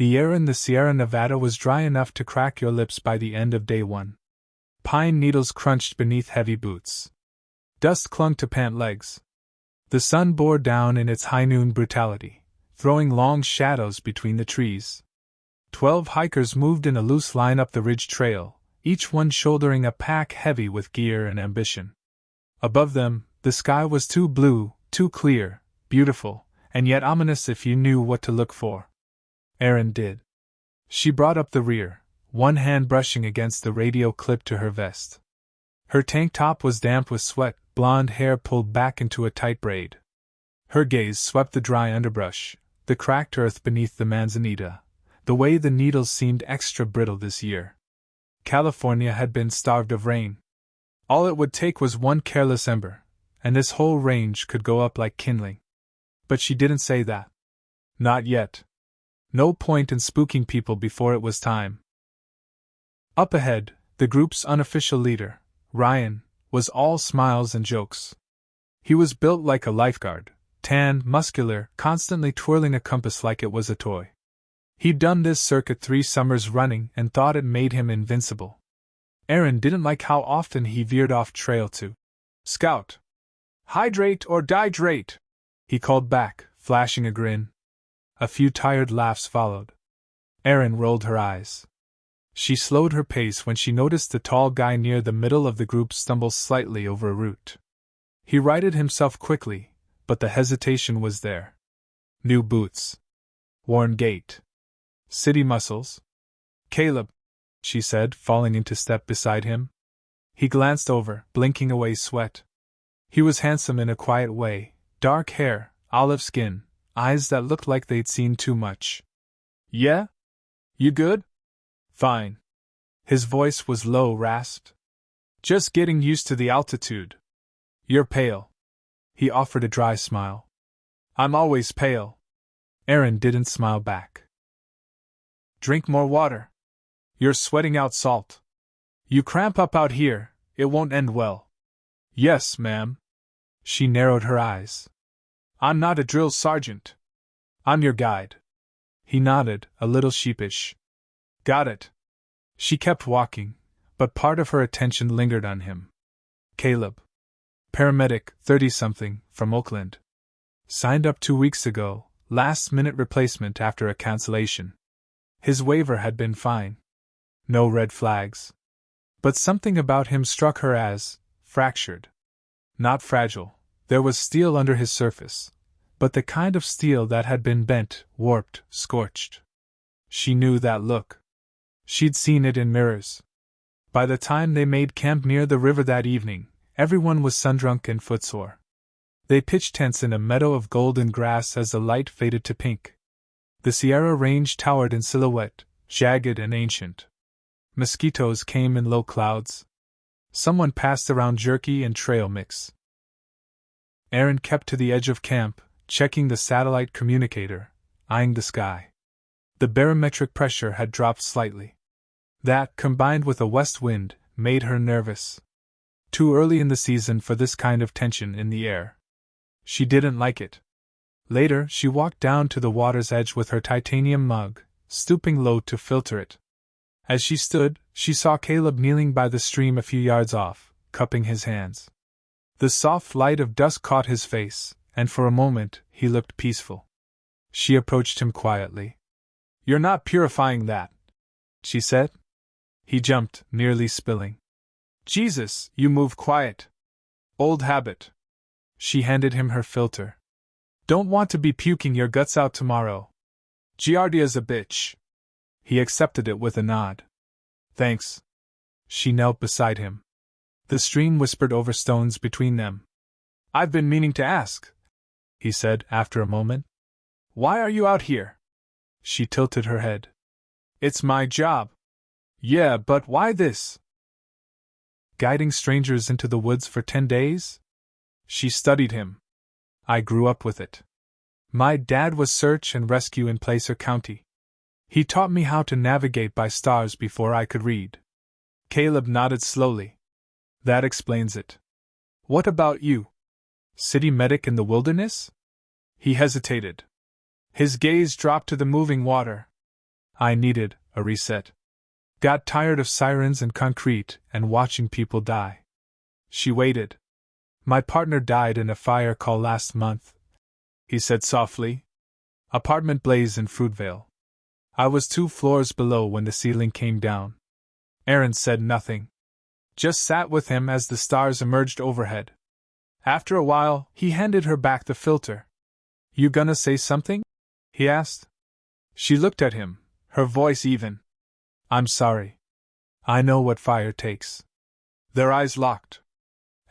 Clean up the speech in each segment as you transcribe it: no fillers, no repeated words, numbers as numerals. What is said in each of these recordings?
The air in the Sierra Nevada was dry enough to crack your lips by the end of day one. Pine needles crunched beneath heavy boots. Dust clung to pant legs. The sun bore down in its high noon brutality, throwing long shadows between the trees. 12 hikers moved in a loose line up the ridge trail, each one shouldering a pack heavy with gear and ambition. Above them, the sky was too blue, too clear, beautiful, and yet ominous if you knew what to look for. Erin did. She brought up the rear, one hand brushing against the radio clipped to her vest. Her tank top was damp with sweat, blonde hair pulled back into a tight braid. Her gaze swept the dry underbrush, the cracked earth beneath the manzanita, the way the needles seemed extra brittle this year. California had been starved of rain. All it would take was one careless ember, and this whole range could go up like kindling. But she didn't say that. Not yet. No point in spooking people before it was time. Up ahead, the group's unofficial leader, Ryan, was all smiles and jokes. He was built like a lifeguard, tan, muscular, constantly twirling a compass like it was a toy. He'd done this circuit 3 summers running and thought it made him invincible. Erin didn't like how often he veered off trail to scout. "Hydrate or dihydrate," he called back, flashing a grin. A few tired laughs followed. Erin rolled her eyes. She slowed her pace when she noticed the tall guy near the middle of the group stumble slightly over a root. He righted himself quickly, but the hesitation was there. New boots. Worn gait. City muscles. "Caleb," she said, falling into step beside him. He glanced over, blinking away sweat. He was handsome in a quiet way, dark hair, olive skin, eyes that looked like they'd seen too much. "Yeah? You good?" "Fine." His voice was low, rasped. "Just getting used to the altitude." "You're pale." He offered a dry smile. "I'm always pale." Erin didn't smile back. "Drink more water. You're sweating out salt. You cramp up out here, it won't end well." "Yes, ma'am." She narrowed her eyes. "I'm not a drill sergeant. I'm your guide." He nodded, a little sheepish. "Got it." She kept walking, but part of her attention lingered on him. Caleb. Paramedic, 30-something, from Oakland. Signed up 2 weeks ago, last-minute replacement after a cancellation. His waiver had been fine. No red flags. But something about him struck her as fractured. Not fragile, there was steel under his surface, but the kind of steel that had been bent, warped, scorched. She knew that look. She'd seen it in mirrors. By the time they made camp near the river that evening, everyone was sundrunk and footsore. They pitched tents in a meadow of golden grass as the light faded to pink. The Sierra Range towered in silhouette, jagged and ancient. Mosquitoes came in low clouds. Someone passed around jerky and trail mix. Erin kept to the edge of camp, checking the satellite communicator, eyeing the sky. The barometric pressure had dropped slightly. That, combined with a west wind, made her nervous. Too early in the season for this kind of tension in the air. She didn't like it. Later, she walked down to the water's edge with her titanium mug, stooping low to filter it. As she stood, she saw Caleb kneeling by the stream a few yards off, cupping his hands. The soft light of dusk caught his face, and for a moment, he looked peaceful. She approached him quietly. "You're not purifying that," she said. He jumped, nearly spilling. "Jesus, you move quiet. Old habit." She handed him her filter. "Don't want to be puking your guts out tomorrow. Giardia's a bitch." He accepted it with a nod. "Thanks." She knelt beside him. The stream whispered over stones between them. "I've been meaning to ask," he said after a moment. "Why are you out here?" She tilted her head. "It's my job." "Yeah, but why this?" "Guiding strangers into the woods for 10 days? She studied him. "I grew up with it. My dad was search and rescue in Placer County. He taught me how to navigate by stars before I could read." Caleb nodded slowly. "That explains it. What about you? City medic in the wilderness?" He hesitated. His gaze dropped to the moving water. I needed a reset. Got tired of sirens and concrete and watching people die. She waited. My partner died in a fire call last month, he said softly. Apartment blaze in Fruitvale. I was 2 floors below when the ceiling came down. Erin said nothing. Just sat with him as the stars emerged overhead. After a while, he handed her back the filter. You gonna say something? He asked. She looked at him, her voice even. I'm sorry. I know what fire takes. Their eyes locked.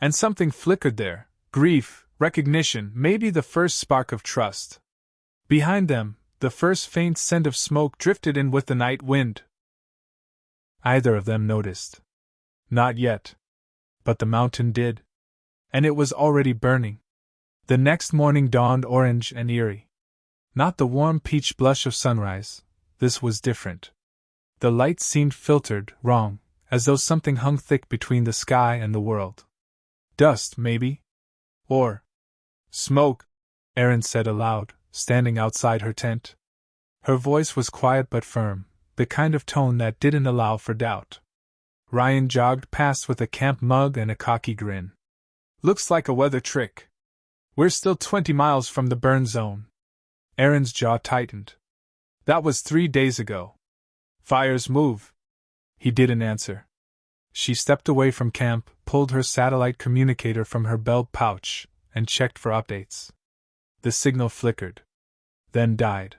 And something flickered there, grief, recognition, maybe the first spark of trust. Behind them, the first faint scent of smoke drifted in with the night wind. Either of them noticed. Not yet. But the mountain did. And it was already burning. The next morning dawned orange and eerie. Not the warm peach blush of sunrise. This was different. The light seemed filtered, wrong, as though something hung thick between the sky and the world. Dust, maybe? Or smoke, Erin said aloud, standing outside her tent. Her voice was quiet but firm, the kind of tone that didn't allow for doubt. Ryan jogged past with a camp mug and a cocky grin. Looks like a weather trick. We're still 20 miles from the burn zone. Erin's jaw tightened. That was 3 days ago. Fires move. He didn't answer. She stepped away from camp, pulled her satellite communicator from her belt pouch, and checked for updates. The signal flickered. Then died.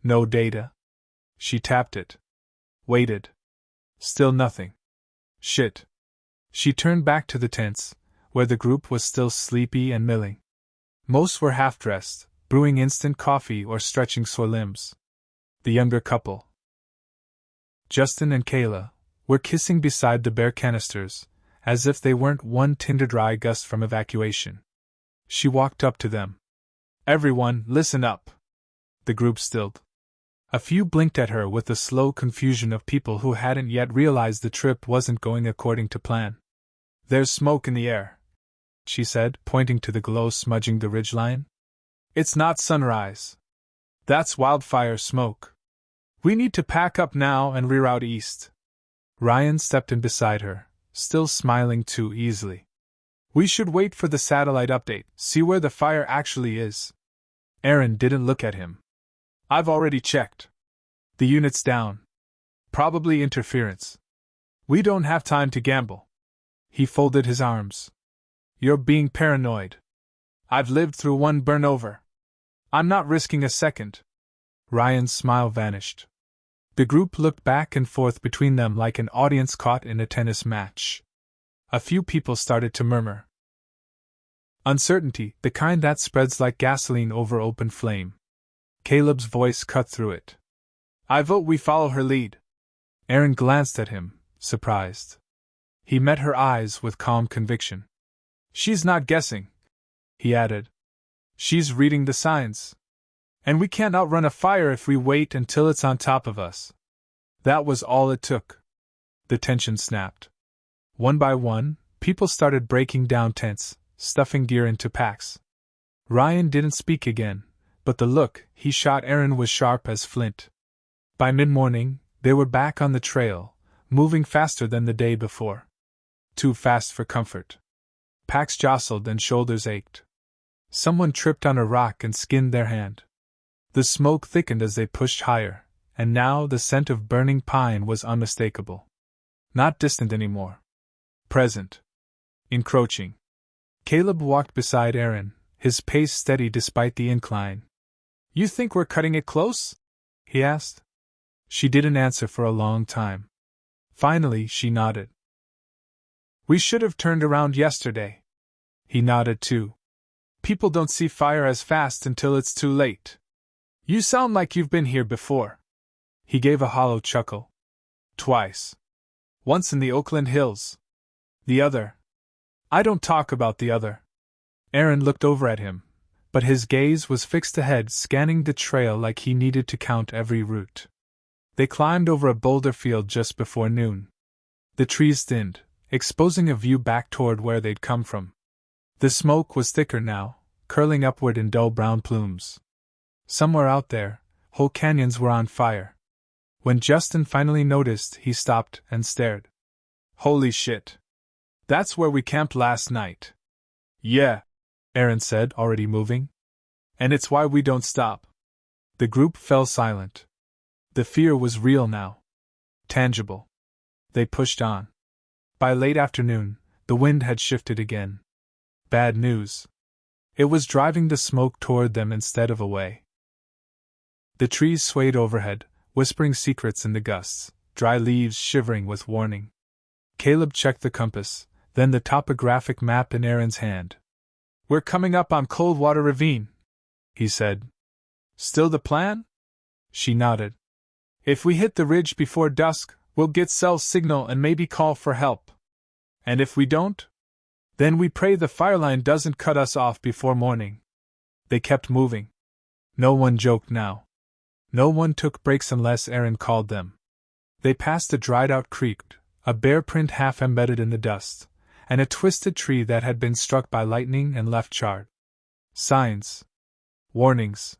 No data. She tapped it. Waited. Still nothing. Shit. She turned back to the tents, where the group was still sleepy and milling. Most were half-dressed, brewing instant coffee or stretching sore limbs. The younger couple, Justin and Kayla, were kissing beside the bare canisters, as if they weren't one tinder-dry gust from evacuation. She walked up to them. Everyone, listen up. The group stilled. A few blinked at her with the slow confusion of people who hadn't yet realized the trip wasn't going according to plan. There's smoke in the air, she said, pointing to the glow smudging the ridgeline. It's not sunrise. That's wildfire smoke. We need to pack up now and reroute east. Ryan stepped in beside her, still smiling too easily. We should wait for the satellite update, see where the fire actually is. Erin didn't look at him. I've already checked. The unit's down. Probably interference. We don't have time to gamble. He folded his arms. You're being paranoid. I've lived through one burn-over. I'm not risking a second. Ryan's smile vanished. The group looked back and forth between them like an audience caught in a tennis match. A few people started to murmur. Uncertainty, the kind that spreads like gasoline over open flame. Caleb's voice cut through it. I vote we follow her lead. Erin glanced at him, surprised. He met her eyes with calm conviction. She's not guessing, he added. She's reading the signs. And we can't outrun a fire if we wait until it's on top of us. That was all it took. The tension snapped. One by one, people started breaking down tents, stuffing gear into packs. Ryan didn't speak again, but the look he shot Erin was sharp as flint. By mid-morning, they were back on the trail, moving faster than the day before. Too fast for comfort. Packs jostled and shoulders ached. Someone tripped on a rock and skinned their hand. The smoke thickened as they pushed higher, and now the scent of burning pine was unmistakable. Not distant anymore. Present. Encroaching. Caleb walked beside Erin, his pace steady despite the incline. You think we're cutting it close? He asked. She didn't answer for a long time. Finally, she nodded. We should have turned around yesterday. He nodded too. People don't see fire as fast until it's too late. You sound like you've been here before. He gave a hollow chuckle. Twice. Once in the Oakland Hills. The other. I don't talk about the other. Erin looked over at him, but his gaze was fixed ahead, scanning the trail like he needed to count every route. They climbed over a boulder field just before noon. The trees thinned, exposing a view back toward where they'd come from. The smoke was thicker now, curling upward in dull brown plumes. Somewhere out there, whole canyons were on fire. When Justin finally noticed, he stopped and stared. Holy shit. That's where we camped last night. Yeah, Erin said, already moving. And it's why we don't stop. The group fell silent. The fear was real now. Tangible. They pushed on. By late afternoon, the wind had shifted again. Bad news. It was driving the smoke toward them instead of away. The trees swayed overhead, whispering secrets in the gusts, dry leaves shivering with warning. Caleb checked the compass, then the topographic map in Erin's hand. We're coming up on Coldwater Ravine, he said. Still the plan? She nodded. If we hit the ridge before dusk, we'll get cell signal and maybe call for help. And if we don't? Then we pray the fireline doesn't cut us off before morning. They kept moving. No one joked now. No one took breaks unless Erin called them. They passed a dried-out creek, a bare print half embedded in the dust, and a twisted tree that had been struck by lightning and left charred. Signs. Warnings.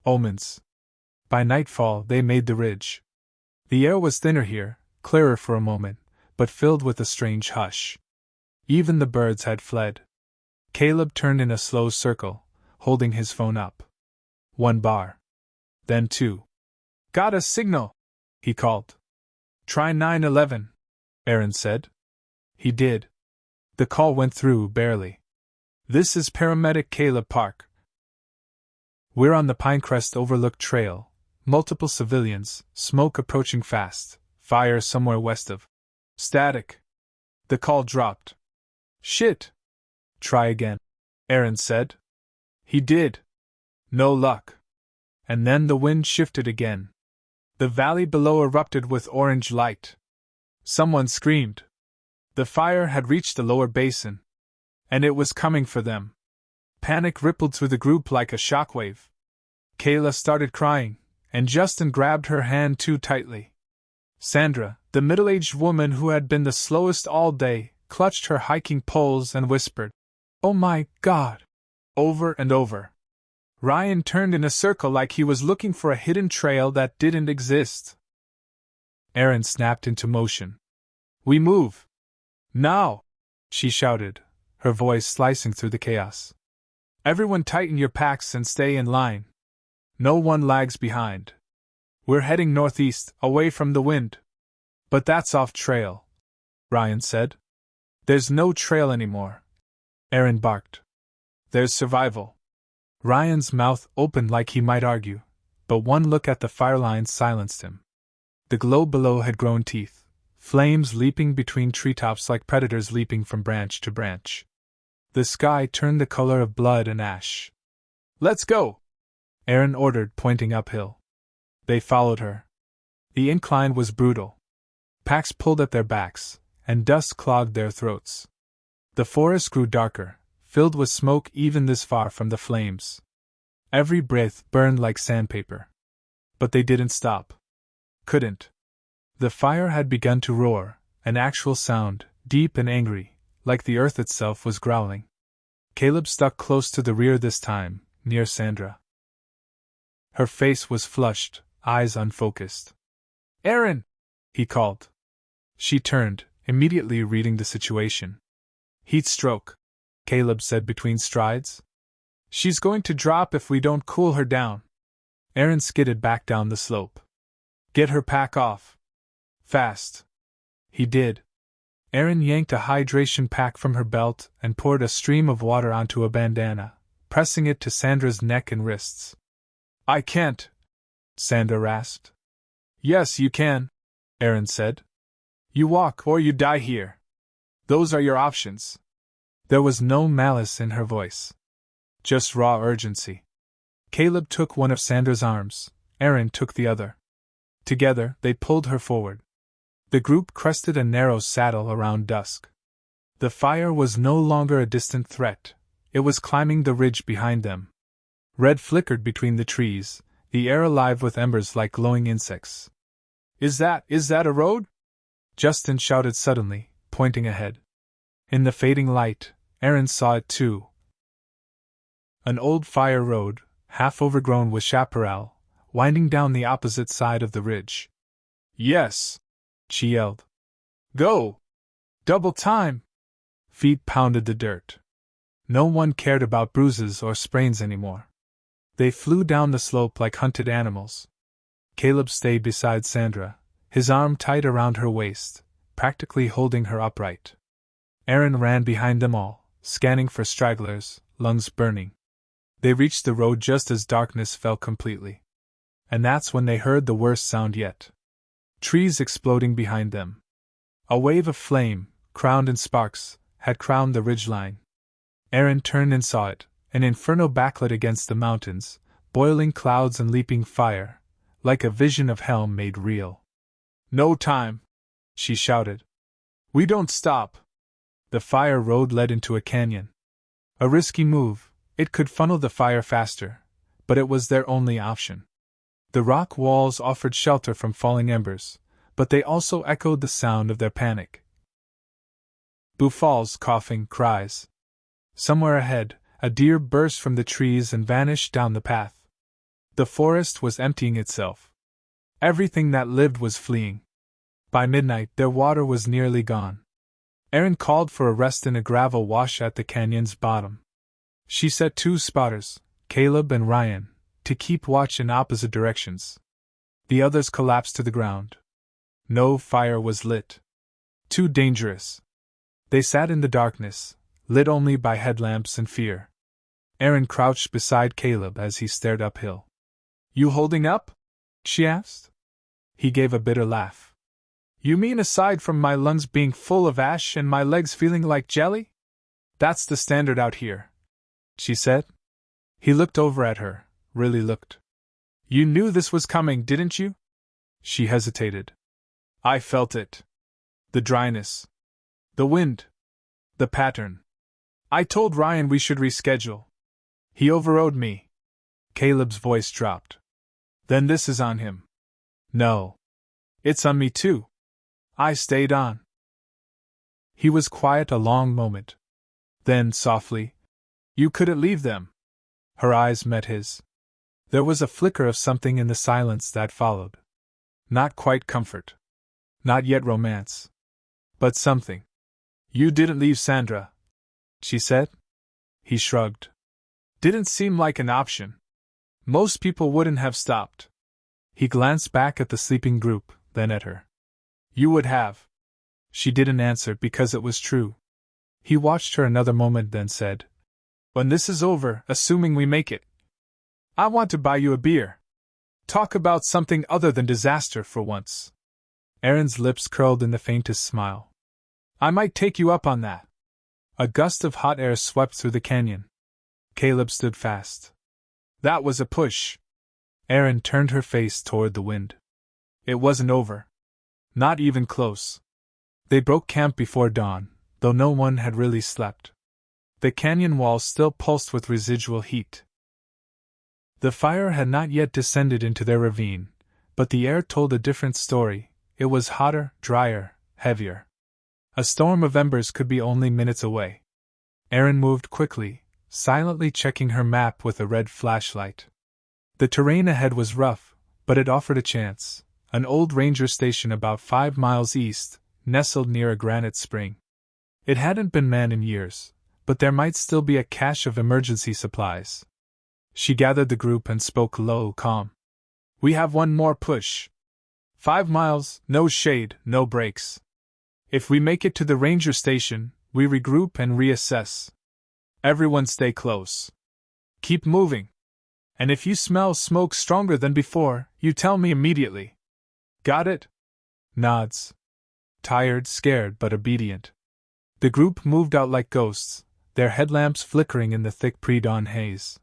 Omens. By nightfall they made the ridge. The air was thinner here, clearer for a moment, but filled with a strange hush. Even the birds had fled. Caleb turned in a slow circle, holding his phone up. 1 bar. Then 2. Got a signal, he called. Try 911, Erin said. He did. The call went through barely. This is paramedic Caleb Park. We're on the Pinecrest Overlook Trail. Multiple civilians, smoke approaching fast, fire somewhere west of. Static. The call dropped. Shit. Try again, Erin said. He did. No luck. And then the wind shifted again. The valley below erupted with orange light. Someone screamed. The fire had reached the lower basin. And it was coming for them. Panic rippled through the group like a shockwave. Kayla started crying, and Justin grabbed her hand too tightly. Sandra, the middle-aged woman who had been the slowest all day, clutched her hiking poles and whispered, "Oh my God!" over and over. Ryan turned in a circle like he was looking for a hidden trail that didn't exist. Erin snapped into motion. "We move! Now!" she shouted, her voice slicing through the chaos. "Everyone tighten your packs and stay in line. No one lags behind. We're heading northeast, away from the wind." "But that's off trail," Ryan said. "There's no trail anymore," Erin barked. "There's survival." Ryan's mouth opened like he might argue, but one look at the fire lines silenced him. The glow below had grown teeth, flames leaping between treetops like predators leaping from branch to branch. The sky turned the color of blood and ash. "Let's go!" Erin ordered, pointing uphill. They followed her. The incline was brutal. Packs pulled at their backs, and dust clogged their throats. The forest grew darker, filled with smoke even this far from the flames. Every breath burned like sandpaper. But they didn't stop. Couldn't. The fire had begun to roar, an actual sound, deep and angry, like the earth itself was growling. Caleb stuck close to the rear this time, near Sandra. Her face was flushed, eyes unfocused. "Erin!" he called. She turned, immediately reading the situation. "Heat stroke," Caleb said between strides. "She's going to drop if we don't cool her down." Erin skidded back down the slope. "Get her pack off. Fast." He did. Erin yanked a hydration pack from her belt and poured a stream of water onto a bandana, pressing it to Sandra's neck and wrists. "I can't," Sandra rasped. "Yes, you can," Erin said. "You walk or you die here. Those are your options." There was no malice in her voice. Just raw urgency. Caleb took one of Sandra's arms, Erin took the other. Together, they pulled her forward. The group crested a narrow saddle around dusk. The fire was no longer a distant threat, it was climbing the ridge behind them. Red flickered between the trees, the air alive with embers like glowing insects. Is that a road?" Justin shouted suddenly, pointing ahead. In the fading light, Erin saw it too. An old fire road, half overgrown with chaparral, winding down the opposite side of the ridge. Yes, she yelled. Go! Double time! Feet pounded the dirt. No one cared about bruises or sprains anymore. They flew down the slope like hunted animals. Caleb stayed beside Sandra, his arm tight around her waist, practically holding her upright. Erin ran behind them all, scanning for stragglers, lungs burning. They reached the road just as darkness fell completely. And that's when they heard the worst sound yet. Trees exploding behind them. A wave of flame, crowned in sparks, had crowned the ridgeline. Erin turned and saw it, an inferno backlit against the mountains, boiling clouds and leaping fire, like a vision of hell made real. No time! She shouted. We don't stop! The fire road led into a canyon. A risky move, it could funnel the fire faster, but it was their only option. The rock walls offered shelter from falling embers, but they also echoed the sound of their panic. Buffals, coughing, cries. Somewhere ahead, a deer burst from the trees and vanished down the path. The forest was emptying itself. Everything that lived was fleeing. By midnight, their water was nearly gone. Erin called for a rest in a gravel wash at the canyon's bottom. She set 2 spotters, Caleb and Ryan, to keep watch in opposite directions. The others collapsed to the ground. No fire was lit. Too dangerous. They sat in the darkness, lit only by headlamps and fear. Erin crouched beside Caleb as he stared uphill. You holding up? She asked. He gave a bitter laugh. You mean aside from my lungs being full of ash and my legs feeling like jelly? That's the standard out here, she said. He looked over at her, really looked. You knew this was coming, didn't you? She hesitated. I felt it. The dryness. The wind. The pattern. I told Ryan we should reschedule. He overrode me. Caleb's voice dropped. Then this is on him. No. It's on me too. I stayed on. He was quiet a long moment. Then, softly, you couldn't leave them. Her eyes met his. There was a flicker of something in the silence that followed. Not quite comfort. Not yet romance. But something. You didn't leave Sandra, she said. He shrugged. Didn't seem like an option. Most people wouldn't have stopped. He glanced back at the sleeping group, then at her. You would have. She didn't answer because it was true. He watched her another moment, then said, When this is over, assuming we make it, I want to buy you a beer. Talk about something other than disaster for once. Erin's lips curled in the faintest smile. I might take you up on that. A gust of hot air swept through the canyon. Caleb stood fast. That was a push. Erin turned her face toward the wind. It wasn't over. Not even close. They broke camp before dawn, though no one had really slept. The canyon walls still pulsed with residual heat. The fire had not yet descended into their ravine, but the air told a different story. It was hotter, drier, heavier. A storm of embers could be only minutes away. Erin moved quickly, silently checking her map with a red flashlight. The terrain ahead was rough, but it offered a chance. An old ranger station about 5 miles east, nestled near a granite spring. It hadn't been manned in years, but there might still be a cache of emergency supplies. She gathered the group and spoke low, calm. We have one more push. 5 miles, no shade, no breaks. If we make it to the ranger station, we regroup and reassess. Everyone stay close. Keep moving. And if you smell smoke stronger than before, you tell me immediately. Got it? Nods. Tired, scared, but obedient. The group moved out like ghosts, their headlamps flickering in the thick pre-dawn haze.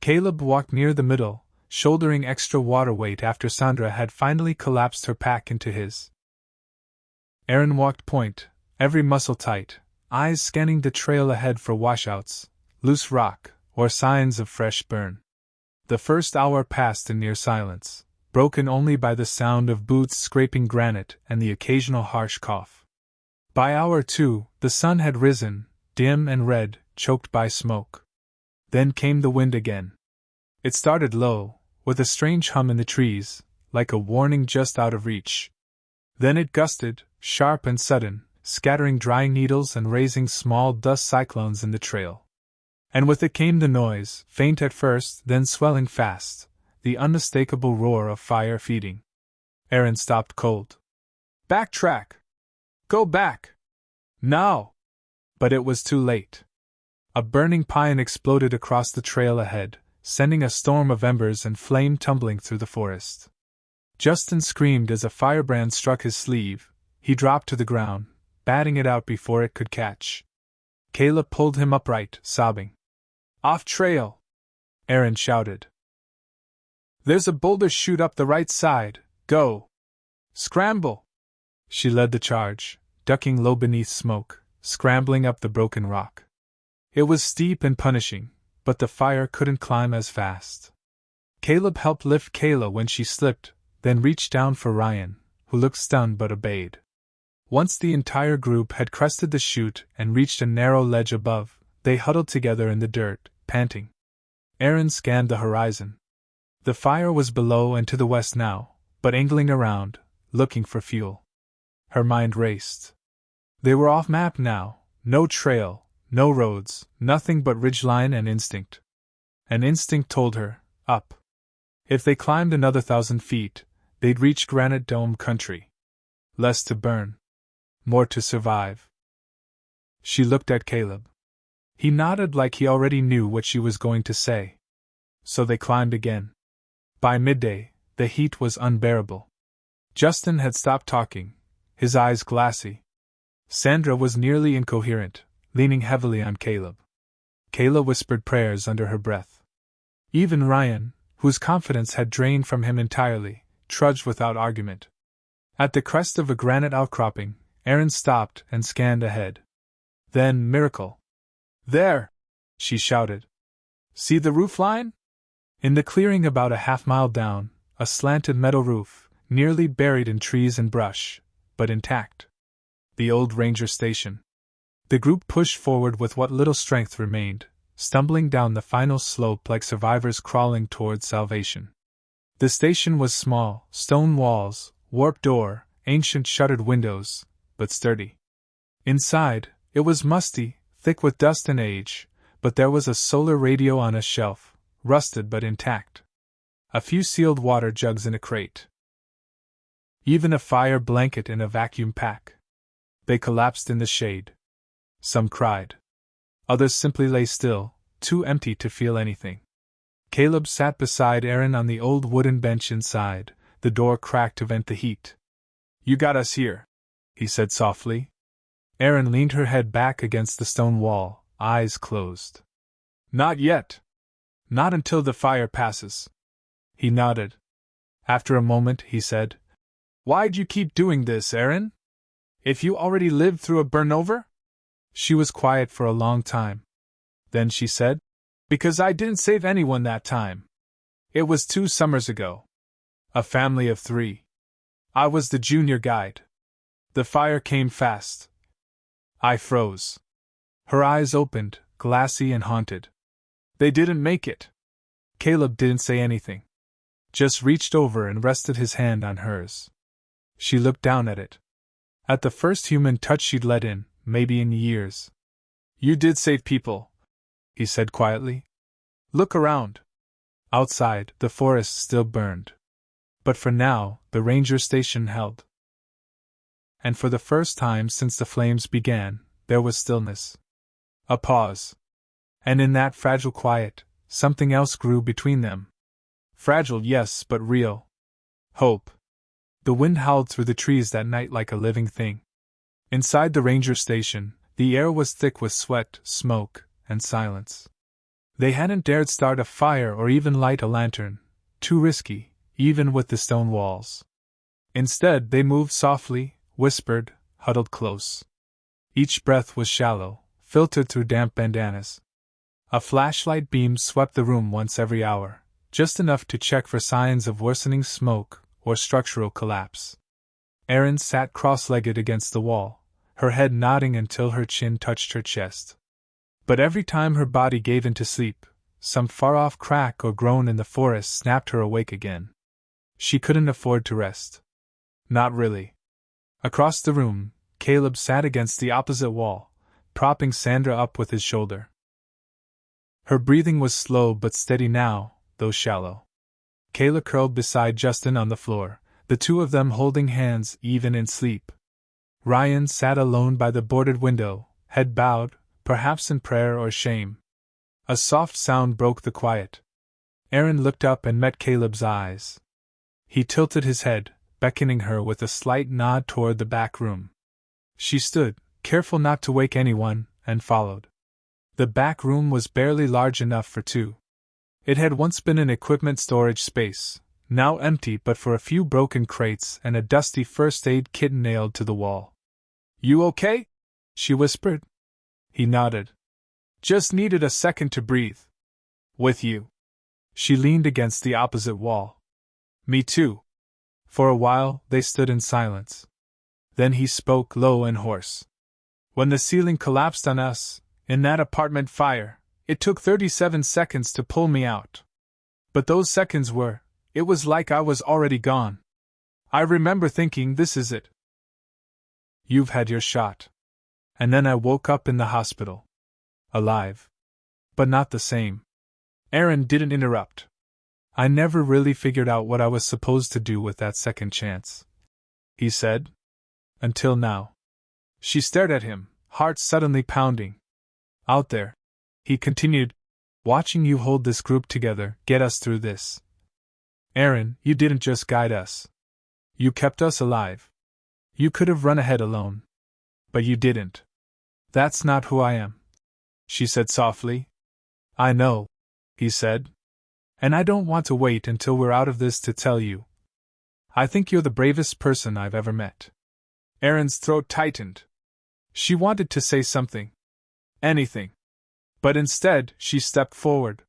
Caleb walked near the middle, shouldering extra water weight after Sandra had finally collapsed her pack into his. Erin walked point, every muscle tight, eyes scanning the trail ahead for washouts, loose rock, or signs of fresh burn. The first hour passed in near silence, broken only by the sound of boots scraping granite and the occasional harsh cough. By hour 2, the sun had risen, dim and red, choked by smoke. Then came the wind again. It started low, with a strange hum in the trees, like a warning just out of reach, Then it gusted, sharp and sudden, scattering drying needles and raising small dust cyclones in the trail. And with it came the noise, faint at first, then swelling fast, the unmistakable roar of fire feeding. Erin stopped cold. Backtrack! Go back! Now! But it was too late. A burning pine exploded across the trail ahead, sending a storm of embers and flame tumbling through the forest. Justin screamed as a firebrand struck his sleeve. He dropped to the ground, batting it out before it could catch. Caleb pulled him upright, sobbing. Off trail! Erin shouted. There's a boulder chute up the right side. Go! Scramble! She led the charge, ducking low beneath smoke, scrambling up the broken rock. It was steep and punishing, but the fire couldn't climb as fast. Caleb helped lift Kayla when she slipped, then reached down for Ryan, who looked stunned but obeyed. Once the entire group had crested the chute and reached a narrow ledge above, they huddled together in the dirt, panting. Erin scanned the horizon. The fire was below and to the west now, but angling around, looking for fuel. Her mind raced. They were off map now, no trail, no roads, nothing but ridgeline and instinct. An instinct told her, up. If they climbed another 1,000 feet, they'd reach Granite Dome country. Less to burn. More to survive. She looked at Caleb. He nodded like he already knew what she was going to say. So they climbed again. By midday, the heat was unbearable. Justin had stopped talking, his eyes glassy. Sandra was nearly incoherent, leaning heavily on Caleb. Kayla whispered prayers under her breath. Even Ryan, whose confidence had drained from him entirely, trudged without argument. At the crest of a granite outcropping, Erin stopped and scanned ahead. Then, miracle! There! She shouted. See the roofline? In the clearing about a half-mile down, a slanted metal roof, nearly buried in trees and brush, but intact. The old ranger station. The group pushed forward with what little strength remained, stumbling down the final slope like survivors crawling towards salvation. The station was small, stone walls, warped door, ancient shuttered windows, but sturdy. Inside, it was musty, thick with dust and age, but there was a solar radio on a shelf, rusted but intact. A few sealed water jugs in a crate. Even a fire blanket in a vacuum pack. They collapsed in the shade. Some cried. Others simply lay still, too empty to feel anything. Caleb sat beside Erin on the old wooden bench inside, the door cracked to vent the heat. You got us here, he said softly. Erin leaned her head back against the stone wall, eyes closed. Not yet. Not until the fire passes. He nodded. After a moment, he said, Why'd you keep doing this, Erin? If you already lived through a burnover? She was quiet for a long time. Then she said, Because I didn't save anyone that time. It was 2 summers ago. A family of 3. I was the junior guide. The fire came fast. I froze. Her eyes opened, glassy and haunted. They didn't make it. Caleb didn't say anything. Just reached over and rested his hand on hers. She looked down at it. At the first human touch she'd let in, maybe in years. You did save people, he said quietly. Look around. Outside, the forest still burned. But for now, the ranger station held. And for the first time since the flames began, there was stillness. A pause. And in that fragile quiet, something else grew between them. Fragile, yes, but real. Hope. The wind howled through the trees that night like a living thing. Inside the ranger station, the air was thick with sweat, smoke, and silence. They hadn't dared start a fire or even light a lantern, too risky, even with the stone walls. Instead, they moved softly, whispered, huddled close. Each breath was shallow, filtered through damp bandanas. A flashlight beam swept the room once every hour, just enough to check for signs of worsening smoke or structural collapse. Erin sat cross-legged against the wall, her head nodding until her chin touched her chest. But every time her body gave in to sleep, some far-off crack or groan in the forest snapped her awake again. She couldn't afford to rest. Not really. Across the room, Caleb sat against the opposite wall, propping Sandra up with his shoulder. Her breathing was slow but steady now, though shallow. Kayla curled beside Justin on the floor, the two of them holding hands even in sleep. Ryan sat alone by the boarded window, head bowed, perhaps in prayer or shame. A soft sound broke the quiet. Erin looked up and met Caleb's eyes. He tilted his head, beckoning her with a slight nod toward the back room. She stood, careful not to wake anyone, and followed. The back room was barely large enough for two. It had once been an equipment storage space, now empty but for a few broken crates and a dusty first aid kit nailed to the wall. "You okay?" she whispered. He nodded. "Just needed a second to breathe. With you." She leaned against the opposite wall. "Me too." For a while, they stood in silence. Then he spoke low and hoarse. "When the ceiling collapsed on us, in that apartment fire, it took 37 seconds to pull me out. But those seconds it was like I was already gone. I remember thinking, this is it. You've had your shot. And then I woke up in the hospital. Alive. But not the same." Erin didn't interrupt. "I never really figured out what I was supposed to do with that second chance," he said. "Until now." She stared at him, heart suddenly pounding. "Out there," he continued, "watching you hold this group together, get us through this. Erin, you didn't just guide us. You kept us alive. You could have run ahead alone. But you didn't. That's not who I am," she said softly. "I know," he said. "And I don't want to wait until we're out of this to tell you. I think you're the bravest person I've ever met." Erin's throat tightened. She wanted to say something. Anything. But instead, she stepped forward.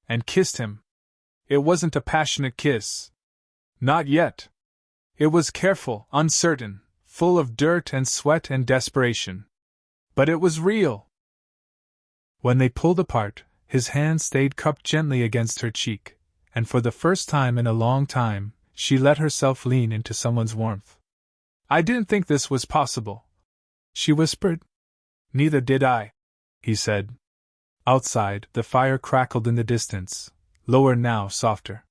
And kissed him. It wasn't a passionate kiss. Not yet. It was careful, uncertain, full of dirt and sweat and desperation. But it was real. When they pulled apart, his hand stayed cupped gently against her cheek, and for the first time in a long time, she let herself lean into someone's warmth. "I didn't think this was possible," she whispered. "Neither did I," he said. Outside, the fire crackled in the distance, lower now, softer.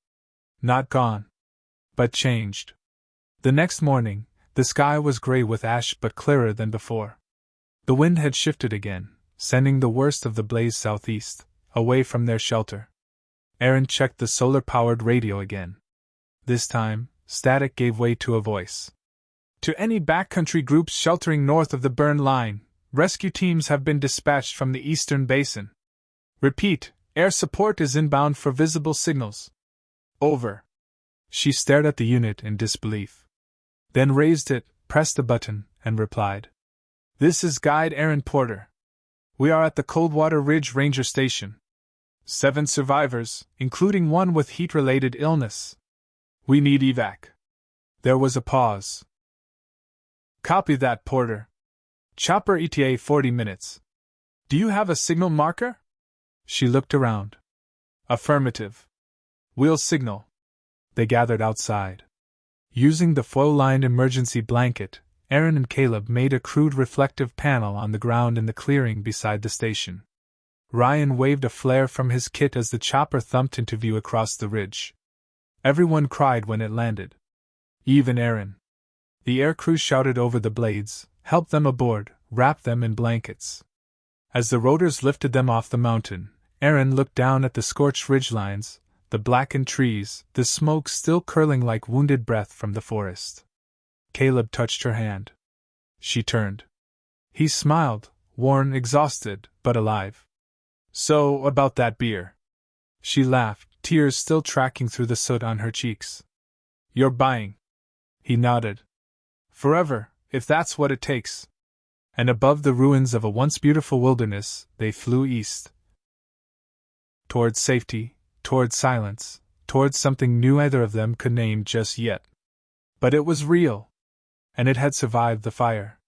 Not gone. But changed. The next morning, the sky was gray with ash but clearer than before. The wind had shifted again, sending the worst of the blaze southeast, away from their shelter. Erin checked the solar-powered radio again. This time, static gave way to a voice. "To any backcountry groups sheltering north of the burn line, rescue teams have been dispatched from the eastern basin. Repeat, air support is inbound for visible signals. Over." She stared at the unit in disbelief. Then raised it, pressed a button, and replied. "This is Guide Erin Porter. We are at the Coldwater Ridge Ranger Station. 7 survivors, including one with heat-related illness. We need evac." There was a pause. "Copy that, Porter. Chopper ETA 40 minutes. Do you have a signal marker?" She looked around. "Affirmative. We'll signal." They gathered outside. Using the foil-lined emergency blanket, Erin and Caleb made a crude reflective panel on the ground in the clearing beside the station. Ryan waved a flare from his kit as the chopper thumped into view across the ridge. Everyone cried when it landed. Even Erin. The air crew shouted over the blades, helped them aboard, wrapped them in blankets. As the rotors lifted them off the mountain, Erin looked down at the scorched ridgelines, the blackened trees, the smoke still curling like wounded breath from the forest. Caleb touched her hand. She turned. He smiled, worn, exhausted, but alive. "So, about that beer." She laughed, tears still tracking through the soot on her cheeks. "You're buying." He nodded. "Forever, if that's what it takes." And above the ruins of a once beautiful wilderness, they flew east. Towards safety, towards silence, towards something new either of them could name just yet. But it was real. And it had survived the fire.